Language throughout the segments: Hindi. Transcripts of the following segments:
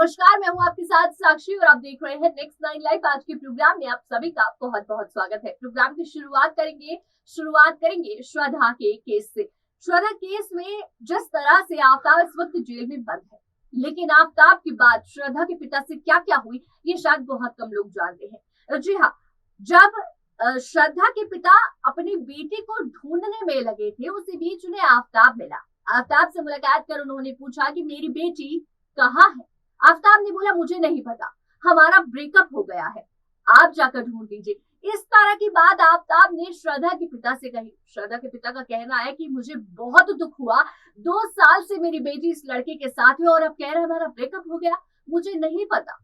नमस्कार, मैं हूं आपके साथ साक्षी और आप देख रहे हैं नेक्स्ट 9 लाइव। आज के प्रोग्राम में आप सभी का बहुत बहुत स्वागत है। प्रोग्राम की शुरुआत करेंगे श्रद्धा के केस से। श्रद्धा केस में जिस तरह से आफ्ताब इस वक्त जेल में बंद है, लेकिन आफ्ताब के बाद श्रद्धा के पिता से क्या क्या हुई ये शायद बहुत कम लोग जानते हैं। जी हाँ, जब श्रद्धा के पिता अपनी बेटी को ढूंढने में लगे थे, उसी बीच उन्हें आफ्ताब मिला। आफ्ताब से मुलाकात कर उन्होंने पूछा कि मेरी बेटी कहाँ है। आफ्ताब ने बोला मुझे नहीं पता, हमारा ब्रेकअप हो गया है, आप जाकर ढूंढ लीजिए। इस तरह की बात आफ्ताब ने श्रद्धा के पिता से कही। श्रद्धा के पिता का कहना है कि मुझे बहुत दुख हुआ, 2 साल से मेरी बेटी इस लड़के के साथ है और अब कह रहा है हमारा ब्रेकअप हो गया। मुझे नहीं पता,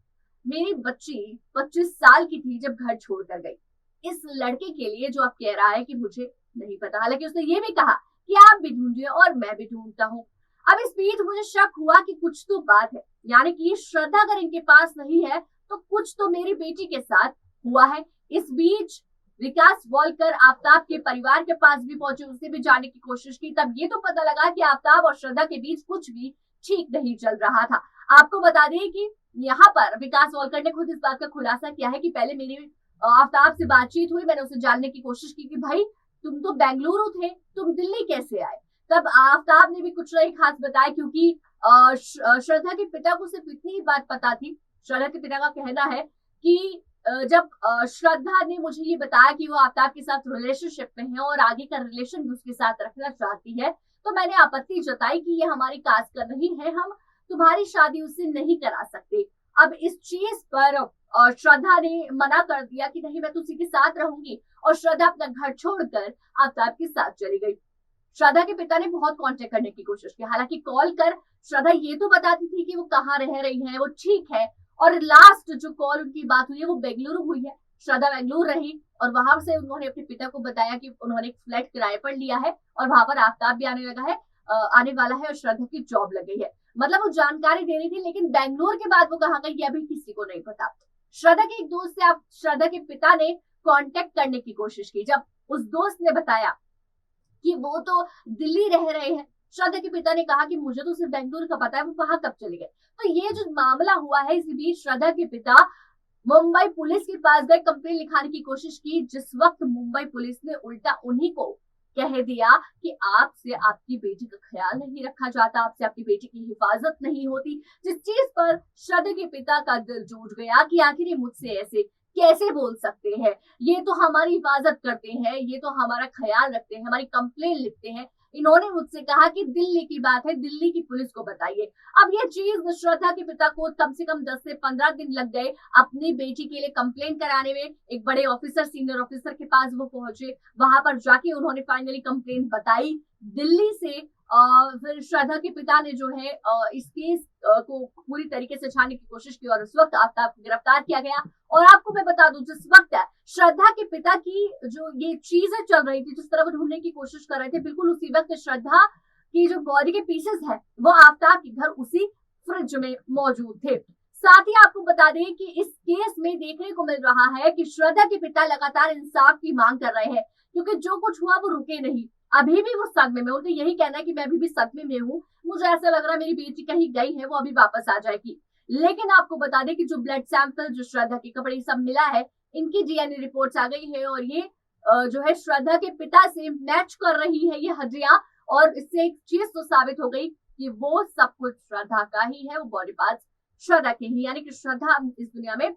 मेरी बच्ची 25 साल की थी जब घर छोड़कर गई। इस लड़के के लिए जो आप कह रहा है कि मुझे नहीं पता। हालांकि उसने ये भी कहा कि आप भी ढूंढिए और मैं भी ढूंढता हूँ। अब इस बीच मुझे शक हुआ कि कुछ तो बात है, यानी कि श्रद्धा अगर इनके पास नहीं है तो कुछ तो मेरी बेटी के साथ हुआ है। इस बीच विकास वॉलकर आफ्ताब के परिवार के पास भी पहुंचे, उससे भी जानने की कोशिश की। तब ये तो पता लगा कि आफ्ताब और श्रद्धा के बीच कुछ भी ठीक नहीं चल रहा था। आपको बता दें कि यहाँ पर विकास वॉलकर ने खुद इस बात का खुलासा किया है कि पहले मेरी आफ्ताब से बातचीत हुई, मैंने उसे जानने की कोशिश की कि भाई तुम तो बेंगलुरु थे, तुम दिल्ली कैसे आए। तब आफ्ताब ने भी कुछ नहीं खास बताया, क्योंकि श्रद्धा के पिता को सिर्फ इतनी ही बात पता थी। श्रद्धा के पिता का कहना है कि जब श्रद्धा ने मुझे ये बताया कि वो आफ्ताब के साथ रिलेशनशिप में है और आगे का रिलेशन भी उसके साथ रखना चाहती है, तो मैंने आपत्ति जताई कि ये हमारी कास्ट का नहीं है, हम तुम्हारी शादी उससे नहीं करा सकते। अब इस चीज पर श्रद्धा ने मना कर दिया कि नहीं मैं तो उसी के साथ रहूंगी, और श्रद्धा अपना घर छोड़कर आफ्ताब के साथ चली गई। श्रद्धा के पिता ने बहुत कांटेक्ट करने की कोशिश की, हालांकि कॉल कर श्रद्धा ये तो बताती थी कि वो कहाँ रह रही है, वो ठीक है। और लास्ट जो कॉल उनकी बात हुई है वो बेंगलुरु हुई है। श्रद्धा बेंगलुरु रही और वहां से उन्होंने अपने पिता को बताया कि उन्होंने एक फ्लैट किराए पर लिया है और वहां पर आफ्ताब भी आने वाला है और श्रद्धा की जॉब लग गई है। मतलब वो जानकारी दे रही थी, लेकिन बेंगलुरु के बाद वो कहाँ गई ये अभी किसी को नहीं पता। श्रद्धा के एक दोस्त से श्रद्धा के पिता ने कांटेक्ट करने की कोशिश की। जब उस दोस्त ने बताया कि वो तो दिल्ली रह रहे हैं, श्रद्धा के पिता ने कहा कि मुझे तो सिर्फ बेंगलुरु का पता है, वो वहां कब चले गए। तो ये जो मामला हुआ है, इसी बीच श्रद्धा के पिता मुंबई पुलिस के पास गए, कंप्लेन लिखाने की कोशिश की। जिस वक्त मुंबई पुलिस ने उल्टा उन्हीं को कह दिया कि आपसे आपकी बेटी का ख्याल नहीं रखा जाता, आपसे आपकी बेटी की हिफाजत नहीं होती। जिस चीज पर श्रद्धा के पिता का दिल टूट गया कि आखिर ये मुझसे ऐसे कैसे बोल सकते हैं, ये तो हमारी हिफाजत करते हैं, ये तो हमारा ख्याल रखते हैं, हमारी कंप्लेन लिखते हैं। इन्होंने मुझसे कहा कि दिल्ली की बात है, दिल्ली की पुलिस को बताइए। अब ये चीज श्रद्धा के पिता को कम से कम 10 से 15 दिन लग गए अपनी बेटी के लिए कंप्लेन कराने में। एक बड़े ऑफिसर, सीनियर ऑफिसर के पास वो पहुंचे, वहां पर जाके उन्होंने फाइनली कंप्लेन बताई दिल्ली से। फिर श्रद्धा के पिता ने जो है इस केस को पूरी तरीके से छानने की कोशिश की और उस वक्त आफ्ताब को गिरफ्तार किया गया। और आपको मैं बता दूं, जिस वक्त श्रद्धा के पिता की जो ये चीजें चल रही थी, जिस तरह वो ढूंढने की कोशिश कर रहे थे, बिल्कुल उसी वक्त श्रद्धा की जो बॉडी के पीसेस है वो आफ्ताब के घर उसी फ्रिज में मौजूद थे। साथ ही आपको बता दें कि इस केस में देखने को मिल रहा है कि श्रद्धा के पिता लगातार इंसाफ की मांग कर रहे हैं, क्योंकि जो कुछ हुआ वो रुके नहीं। अभी भी वो सदमे में, उनका यही कहना है कि मैं अभी भी सदमे में हूँ, मुझे ऐसा लग रहा है मेरी बेटी कहीं गई है, वो अभी वापस आ जाएगी। लेकिन आपको बता दें कि जो ब्लड सैंपल, जो श्रद्धा के कपड़े सब मिला है, इनकी डीएनए रिपोर्ट्स आ गई है और ये जो है श्रद्धा के पिता से मैच कर रही है ये हड्डियां। और इससे एक चीज तो साबित हो गई कि वो सब कुछ श्रद्धा का ही है, वो बॉडी पार्ट्स श्रद्धा के ही, यानी कि श्रद्धा इस दुनिया में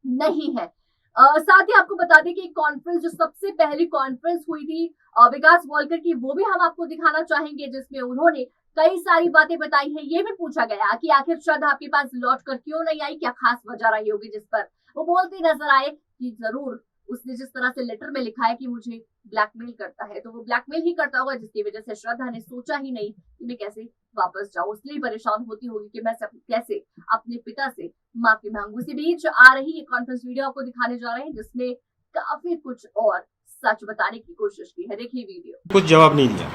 नहीं है। साथ ही आपको बता दें कि एक कॉन्फ्रेंस, जो सबसे पहली कॉन्फ्रेंस हुई थी विकास वॉलकर की, वो भी हम आपको दिखाना चाहेंगे, जिसमें उन्होंने कई सारी बातें बताई हैं। ये भी पूछा गया कि आखिर श्रद्धा आपके पास लौट कर क्यों नहीं आई, क्या खास वजह रही होगी, जिस पर वो बोलते नजर आए कि जरूर उसने जिस तरह से लेटर में लिखा है कि मुझे ब्लैकमेल करता है, तो वो ब्लैकमेल ही करता होगा, जिसकी वजह से श्रद्धा ने सोचा ही नहीं कि मैं कैसे वापस जाऊं, इसलिए परेशान होती होगी कि मैं कैसे अपने पिता से माफी मांगू। इसी बीच आ रही ये कॉन्फ्रेंस वीडियो आपको दिखाने जा रहे हैं, जिसमें काफी कुछ और सच बताने की कोशिश की है। देखिए वीडियो। कुछ जवाब नहीं दिया।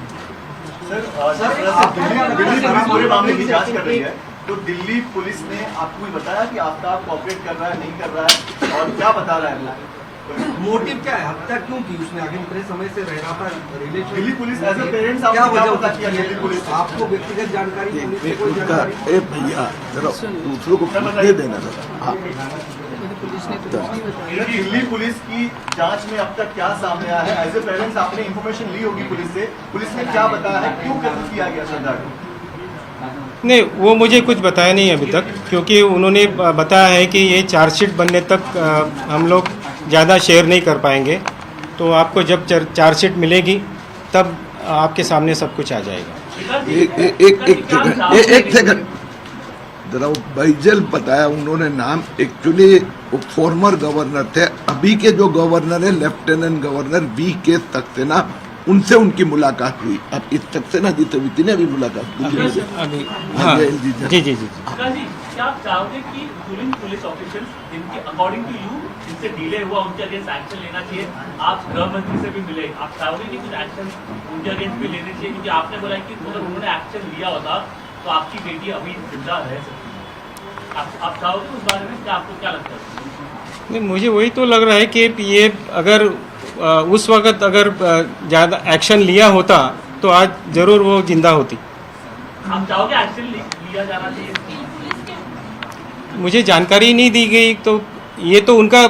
दिल्ली पुलिस पूरे मामले की जांच कर रही है, तो दिल्ली पुलिस ने आपको बताया कि आफ्ताब कोऑपरेट कर रहा है, नहीं कर रहा है, और क्या बता रहा है? मोटिव क्या है, हत्या क्यों की उसने? आगे इतने समय से रह रहा था relation. Delhi police as a parents क्या आपको क्या वजह पता होती किया है? दिल्ली पुलिस आपको व्यक्तिगत जानकारी, पुलिस से कोई उनका जानकारी? ए भैया जरा दूसरों को पूछने देना जरा। हाँ। दिल्ली पुलिस की जांच में अब तक क्या सामने आया है? एज ए पेरेंट्स आपने इंफॉर्मेशन ली होगी पुलिस से, पुलिस ने क्या बताया है, क्यों कत्ल किया गया श्रद्धा को? नहीं, वो मुझे कुछ बताया नहीं अभी तक, क्योंकि उन्होंने बताया है कि ये चार्जशीट बनने तक हम लोग ज़्यादा शेयर नहीं कर पाएंगे, तो आपको जब चार्जशीट मिलेगी तब आपके सामने सब कुछ आ जाएगा। एक सेकंड जरा वो बैजल बताया उन्होंने नाम, एक्चुअली वो फॉर्मर गवर्नर थे, अभी के जो गवर्नर है लेफ्टिनेंट गवर्नर VK सक्सेना, उनसे उनकी मुलाकात हुई। अब इस सक्सेना जी तो इतने अभी मुलाकात हुई अभी हाँ जी जी जी। क्या आप चाहोगे कि रूलिंग पुलिस ऑफिशियल्स जिनके अकॉर्डिंग टू यू जिनसे डिले हुआ उनके अगेंस्ट एक्शन लेना चाहिए? आप गृह मंत्री से भी मिले, आप चाहोगे कि कुछ एक्शन उनके अगेंस्ट भी लेने चाहिए? क्योंकि आपने बोला कि अगर उन्होंने एक्शन लिया होता तो आपकी बेटी अभी जिंदा रह सकती। आप चाहोगे उस बारे में? क्या आपको क्या लगता है? नहीं, मुझे वही तो लग रहा है कि ये अगर उस वक्त अगर ज़्यादा एक्शन लिया होता तो आज ज़रूर वो जिंदा होती। आप चाहोगे एक्शन लिया जाना चाहिए? मुझे जानकारी नहीं दी गई, तो ये तो उनका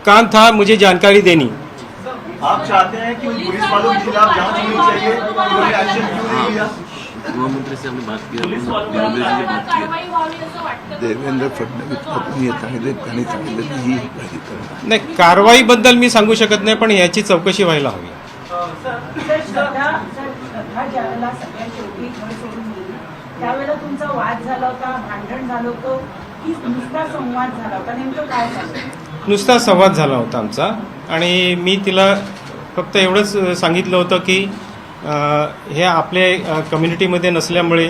काम था मुझे जानकारी देनी। आप चाहते हैं कि उन पुलिस वालों के खिलाफ जांच होनी चाहिए, उन्होंने एक्शन क्यों नहीं लिया? गृहमंत्री से हमने बात किया, पुलिस वालों का गृहमंत्री से बात किया। देवेंद्र फडणवीस सांगितले त्यांनी सांगितलं ही नाही, कारवाईबद्दल मी सांगू शकत नाही, पण याची चौकशी व्हायला हवी। श्रद्धा ज्यावेळेला सगळ्यात शेवटी घर सोडून गेली त्यावेळेला तुमचा वाद झाला होता, भांडण झालं होतं की नुसता संवाद झाला होता? नेमकं काय झालं? नुसता संवाद झाला होता आमचा, आणि मी तिला फक्त एवढंच सांगितलं होतं की हे आपल्या कम्युनिटीमध्ये नसल्यामुळे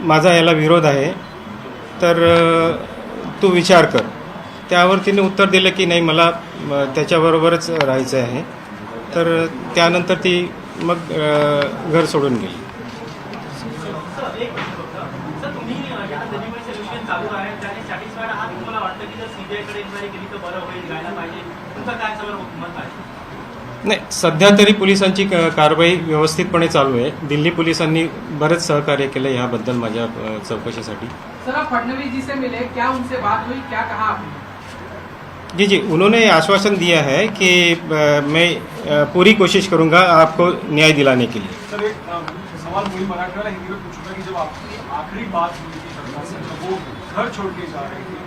माझा याला विरोध आहे, तर तू विचार कर। त्यावर तिने उत्तर दिलं की नाही, मला त्याच्याबरोबरच राहायचं आहे। तर त्यानंतर ती मग घर सोडून गेली। सर तुम्ही दिल्लीमध्ये सोल्युशन चालू आहे त्याने सॅटिस्फाईड आहात? तुम्हाला वाटतं की जर CBI कडे इन्क्वायरी केली तर बरं होईल, घ्यायला पाहिजे? तुमचं काय सगळं मत आहे? नाही, सध्या तरी पोलिसांची कारवाई व्यवस्थितपणे चालू आहे। दिल्ली पोलिसांनी बरेच सहकार्य केलं याबद्दल माझ्या चौकशीसाठी। सर आप फडणवीस जी से मिले, क्या उनसे बात हुई, क्या कहा आपने? जी जी, उन्होंने आश्वासन दिया है कि मैं पूरी कोशिश करूंगा आपको न्याय दिलाने के लिए। सर एक सवाल वही मराठवाड़ा हिंदी में पूछूंगा कि जब आपकी आखिरी बात हुई थी श्रद्धा से, जब वो घर छोड़ के जा रही थी,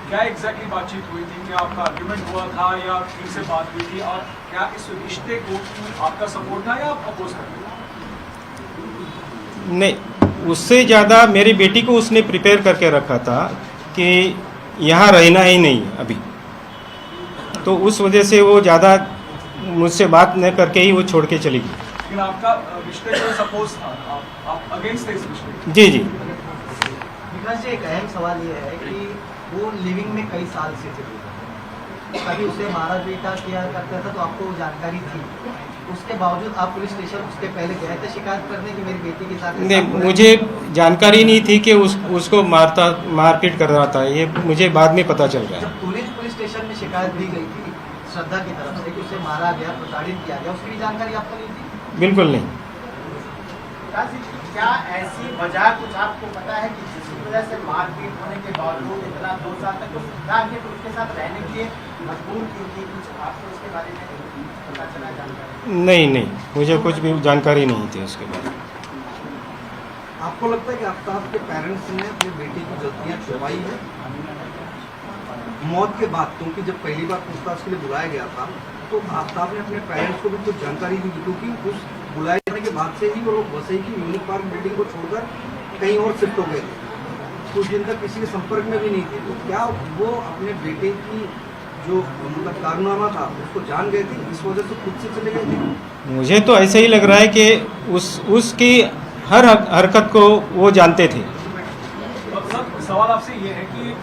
क्या एग्जैक्टली बातचीत हुई थी? क्या आपका आर्ग्यूमेंट हुआ था या फिर से बात हुई थी? और क्या इस रिश्ते को आपका सपोर्ट था या आप अपोज करते थे? नहीं, उससे ज़्यादा मेरी बेटी को उसने प्रिपेयर करके रखा था कि यहाँ रहना ही नहीं अभी, तो उस वजह से वो ज़्यादा मुझसे बात न करके ही वो छोड़ के चली गई। लेकिन आपका रिश्ते को सपोज था, आप अगेंस्ट थे इस रिश्ते? जी जी। विकास जी, एक अहम सवाल ये है कि वो लिविंग में कई साल से थे, कभी उसे मारा बेटा किया करता था तो आपको वो जानकारी थी, उसके बावजूद आप पुलिस स्टेशन उसके पहले गए थे शिकायत करने की मेरी बेटी के साथ? नहीं, मुझे जानकारी नहीं थी कि उसको मारपीट कर रहा था, ये मुझे बाद में पता चल रहा है। जब पुलिस स्टेशन में शिकायत दी गई थी श्रद्धा की तरफ से कि उसे मारा गया, प्रताड़ित किया गया, उसकी भी जानकारी आपको नहीं थी? बिल्कुल नहीं। क्या ऐसी वजह कुछ आपको पता है कि जिसकी वजह से मारपीट होने के बावजूद इतना 2 साल तक तो श्रद्धा के उसके साथ रहने के लिए मजबूर की थी? कुछ आपको उसके बारे में पता चला जानकारी? नहीं, मुझे कुछ भी जानकारी नहीं थी उसके बारे में। आपको लगता है कि आफ्ताब के पेरेंट्स ने अपनी बेटी की गलतियां छुपाई है मौत के बाद? क्योंकि जब पहली बार पूछताछ के लिए बुलाया गया था तो आफ्ताब ने अपने पेरेंट्स को भी कुछ जानकारी दी थी, क्योंकि उस बुलाए जाने के बाद से ही वो लोग वसई की यूनिक पार्क बिल्डिंग को छोड़कर कहीं और शिफ्ट हो गए थे, कुछ दिन तक किसी के संपर्क में भी नहीं थे। तो क्या वो अपने बेटे की जो मतलब कारनामा था उसको जान गए थे, इस वजह से खुद से चले गए थे? मुझे तो ऐसे ही लग रहा है कि उसकी हर हरकत को वो जानते थे। सवाल आपसे ये है कि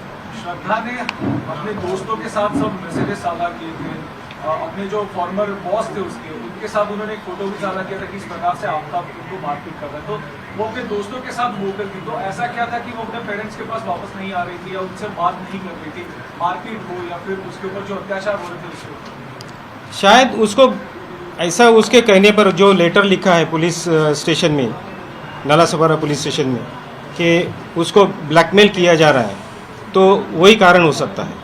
श्रद्धा ने अपने दोस्तों के साथ सब मैसेजेस साझा किए थे, अपने जो फॉर्मर बॉस थे उसके, उनके साथ उन्होंने एक फोटो भी साझा किया था कि इस प्रकार से आफ्ताब उनको मारपीट कर रहा है, तो वो अपने दोस्तों के साथ वो करती, तो ऐसा क्या था कि वो अपने पेरेंट्स के पास वापस नहीं आ रही थी या उनसे बात नहीं कर रही थी, मारपीट हो या फिर उसके ऊपर जो अत्याचार हो रहे थे उसके ऊपर? शायद उसको ऐसा उसके कहने पर जो लेटर लिखा है पुलिस स्टेशन में, नालासोपारा पुलिस स्टेशन में, कि उसको ब्लैकमेल किया जा रहा है, तो वही कारण हो सकता है।